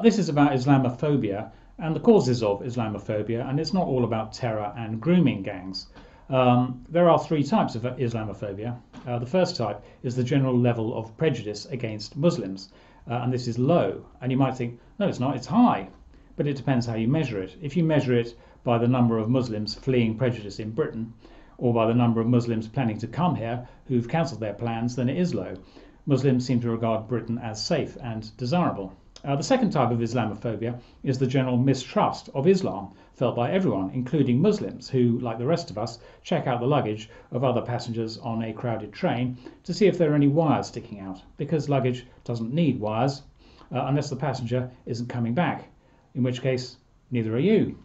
This is about Islamophobia and the causes of Islamophobia, and it's not all about terror and grooming gangs. There are three types of Islamophobia. The first type is the general level of prejudice against Muslims, and this is low. And you might think, no, it's not, it's high. But it depends how you measure it. If you measure it by the number of Muslims fleeing prejudice in Britain, or by the number of Muslims planning to come here who've cancelled their plans, then it is low. Muslims seem to regard Britain as safe and desirable. The second type of Islamophobia is the general mistrust of Islam felt by everyone, including Muslims, who, like the rest of us, check out the luggage of other passengers on a crowded train to see if there are any wires sticking out, because luggage doesn't need wires unless the passenger isn't coming back, in which case neither are you.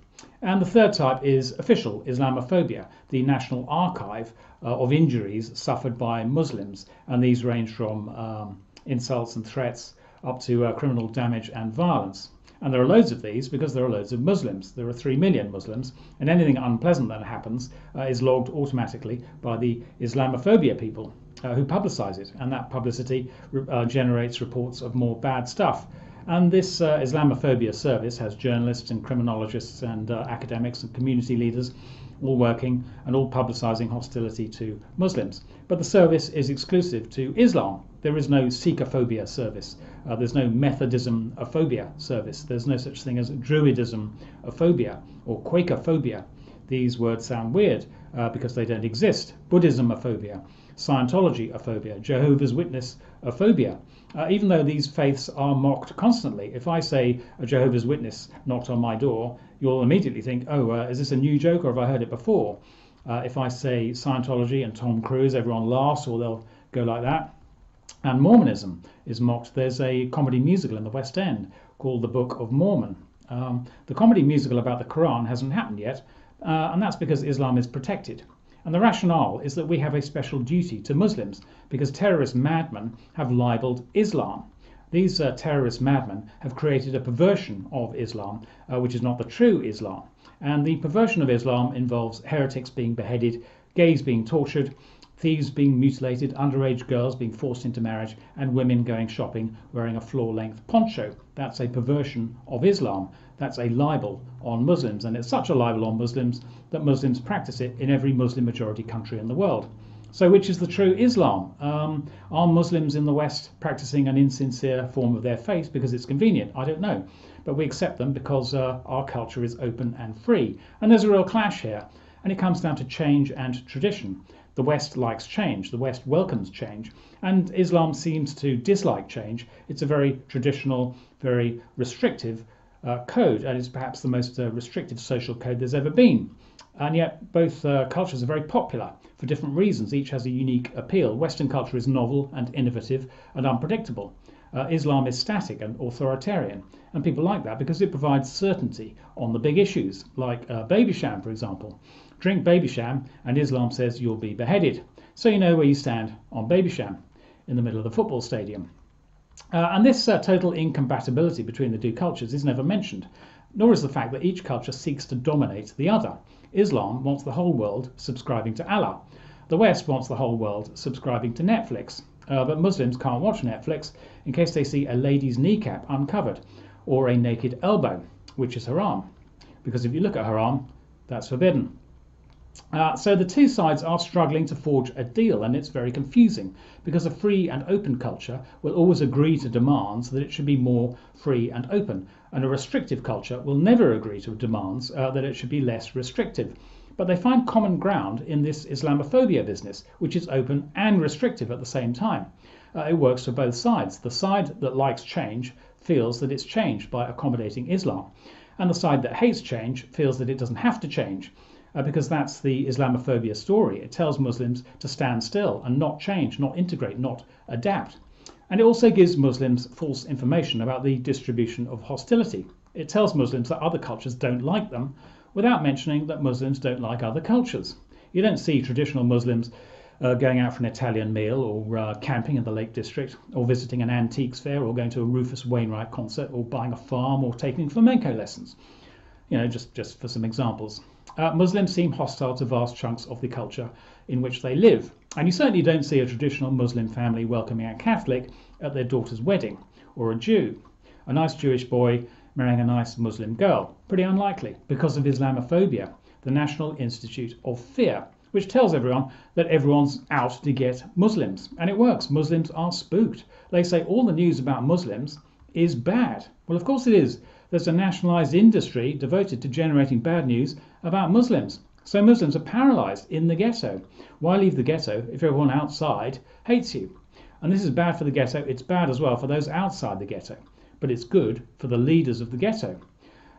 And the third type is official Islamophobia, the national archive of injuries suffered by Muslims, and these range from insults and threats up to criminal damage and violence. And there are loads of these because there are loads of Muslims. There are 3 million Muslims, and anything unpleasant that happens is logged automatically by the Islamophobia people who publicise it, and that publicity generates reports of more bad stuff. And this Islamophobia service has journalists and criminologists and academics and community leaders all working and all publicising hostility to Muslims. But the service is exclusive to Islam. There is no Sikhophobia service. There's no Methodism-ophobia service. There's no such thing as Druidism-ophobia or Quakerphobia. These words sound weird because they don't exist. Buddhism-ophobia, Scientology-ophobia, Jehovah's Witness-ophobia. Even though these faiths are mocked constantly. If I say a Jehovah's Witness knocked on my door, you'll immediately think, oh, is this a new joke or have I heard it before? If I say Scientology and Tom Cruise, everyone laughs or they'll go like that. And Mormonism is mocked. There's a comedy musical in the West End called The Book of Mormon. The comedy musical about the Quran hasn't happened yet, and that's because Islam is protected. And the rationale is that we have a special duty to Muslims because terrorist madmen have libelled Islam. These terrorist madmen have created a perversion of Islam, which is not the true Islam. And the perversion of Islam involves heretics being beheaded, gays being tortured, thieves being mutilated, underage girls being forced into marriage, and women going shopping wearing a floor-length poncho. That's a perversion of Islam. That's a libel on Muslims, and it's such a libel on Muslims that Muslims practice it in every Muslim majority country in the world. So which is the true Islam? Are Muslims in the West practicing an insincere form of their faith because it's convenient? I don't know. But we accept them because our culture is open and free. And there's a real clash here, and it comes down to change and tradition. The West likes change, the West welcomes change, and Islam seems to dislike change. It's a very traditional, very restrictive code, and it's perhaps the most restrictive social code there's ever been. And yet both cultures are very popular for different reasons. Each has a unique appeal. Western culture is novel and innovative and unpredictable. Islam is static and authoritarian, and people like that because it provides certainty on the big issues, like baby sham, for example. Drink baby sham, and Islam says you'll be beheaded. So you know where you stand on baby sham in the middle of the football stadium. And this total incompatibility between the two cultures is never mentioned, nor is the fact that each culture seeks to dominate the other. Islam wants the whole world subscribing to Allah. The West wants the whole world subscribing to Netflix. But Muslims can't watch Netflix in case they see a lady's kneecap uncovered or a naked elbow, which is haram. Because if you look at haram, that's forbidden. So the two sides are struggling to forge a deal, and it's very confusing because a free and open culture will always agree to demands that it should be more free and open, and a restrictive culture will never agree to demands that it should be less restrictive. But they find common ground in this Islamophobia business, which is open and restrictive at the same time. It works for both sides. The side that likes change feels that it's changed by accommodating Islam, and the side that hates change feels that it doesn't have to change. Because that's the Islamophobia story. It tells Muslims to stand still and not change, not integrate, not adapt. And it also gives Muslims false information about the distribution of hostility. It tells Muslims that other cultures don't like them without mentioning that Muslims don't like other cultures. You don't see traditional Muslims going out for an Italian meal or camping in the Lake District or visiting an antiques fair or going to a Rufus Wainwright concert or buying a farm or taking flamenco lessons. You know, just for some examples. Muslims seem hostile to vast chunks of the culture in which they live. And you certainly don't see a traditional Muslim family welcoming a Catholic at their daughter's wedding, or a Jew. A nice Jewish boy marrying a nice Muslim girl. Pretty unlikely because of Islamophobia, the National Institute of Fear, which tells everyone that everyone's out to get Muslims. And it works. Muslims are spooked. They say all the news about Muslims is bad. Well, of course it is. There's a nationalized industry devoted to generating bad news about Muslims. So Muslims are paralyzed in the ghetto. Why leave the ghetto if everyone outside hates you? And this is bad for the ghetto. It's bad as well for those outside the ghetto. But it's good for the leaders of the ghetto.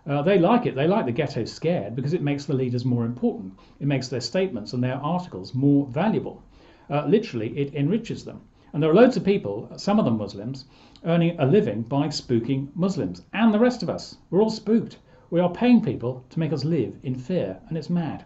They like it. They like the ghetto scared because it makes the leaders more important. It makes their statements and their articles more valuable. Literally, it enriches them. And there are loads of people, some of them Muslims, earning a living by spooking Muslims. And the rest of us, we're all spooked. We are paying people to make us live in fear, and it's mad.